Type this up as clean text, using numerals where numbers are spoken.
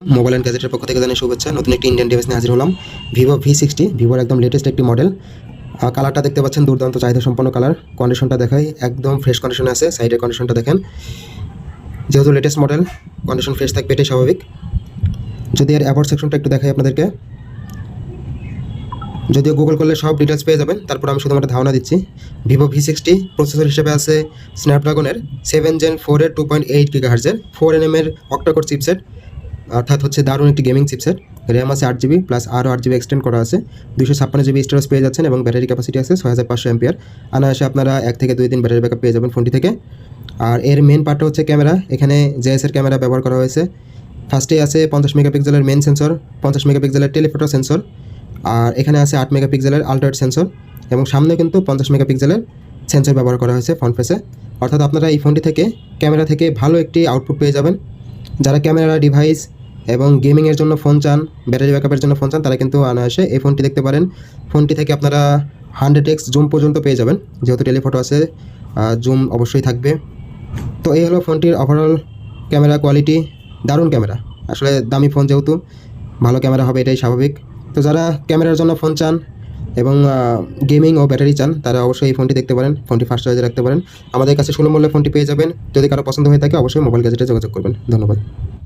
Mobile and গ্যাজেটের পক্ষ থেকে জানাই শুভেচ্ছা। নতুন একটি ইন্ডিয়ান ডিভাইস নিয়ে হাজির হলাম, ভিভো V60। ভিভোর একদম লেটেস্ট একটি মডেল। কালারটা দেখতে পাচ্ছেন, দুর্দান্ত চাহিদা সম্পন্ন কালার। কন্ডিশনটা দেখাই, একদম ফ্রেশ কন্ডিশনে আছে। সাইডের কন্ডিশনটা দেখেন, যেহেতু লেটেস্ট মডেল, কন্ডিশন ফ্রেশ থাকবে, এটাই স্বাভাবিক। যদি এর অ্যাবাউট সেকশনটা একটু দেখাই আপনাদেরকে, যদিও গুগল করলে সব ডিটেলস পেয়ে যাবেন, তারপর আমি শুধুমাত্র ধারণা দিচ্ছি। ভিভো V60 প্রসেসর হিসেবে আছে স্ন্যাপড্রাগনের 7 Gen 4 এর 2.8 GHz-এর 4nm এর অক্টাকোর চিপসেট, অর্থাৎ হচ্ছে দারুণ একটি গেমিং চিপসেট। র্যাম আছে 8GB প্লাস আরও 8GB এক্সটেন্ড করা আছে। 256GB স্টোরেজ পেয়ে যাচ্ছেন এবং ব্যাটারি ক্যাপাসিটি আছে 6500 mAh। আনায়াসে আপনারা 1 থেকে 2 দিন ব্যাটারি ব্যাকআপ পেয়ে যাবেন ফোনটি থেকে। আর এর মেন পার্টটা হচ্ছে ক্যামেরা। এখানে জেএসের ক্যামেরা ব্যবহার করা হয়েছে। ফার্স্টেই আছে 50 মেগাপিক্সেলের মেন সেন্সর, 50 মেগাপিক্সেলের টেলিফোটো সেন্সর, আর এখানে আছে 8 মেগাপিক্সেলের আল্ট্রাওয়াইড সেন্সর, এবং সামনে কিন্তু 50 মেগাপিক্সেলের সেন্সর ব্যবহার করা হয়েছে ফ্রন্ট ফেসে। অর্থাৎ আপনারা এই ফোনটি থেকে ক্যামেরা থেকে ভালো একটি আউটপুট পেয়ে যাবেন। যারা ক্যামেরা ডিভাইস এবং গেমিংয়ের জন্য ফোন চান, ব্যাটারি ব্যাকআপের জন্য ফোন চান, তারা কিন্তু অনায়াসে এই ফোনটি দেখতে পারেন। ফোনটি থেকে আপনারা 100x জুম পর্যন্ত পেয়ে যাবেন, যেহেতু টেলিফোটো আছে, জুম অবশ্যই থাকবে। তো এই হলো ফোনটির ওভারঅল ক্যামেরা কোয়ালিটি। দারুণ ক্যামেরা, আসলে দামি ফোন যেহেতু ভালো ক্যামেরা হবে, এটাই স্বাভাবিক। তো যারা ক্যামেরার জন্য ফোন চান এবং গেমিং ও ব্যাটারি চান, তারা অবশ্যই এই ফোনটি দেখতে পারেন। ফোনটি ফার্স্ট চার্জে রাখতে পারেন। আমাদের কাছে সুলভ মূল্যে ফোনটি পেয়ে যাবেন। যদি কারো পছন্দ হয়ে থাকে, অবশ্যই মোবাইল গ্যাজেটে যোগাযোগ করবেন। ধন্যবাদ।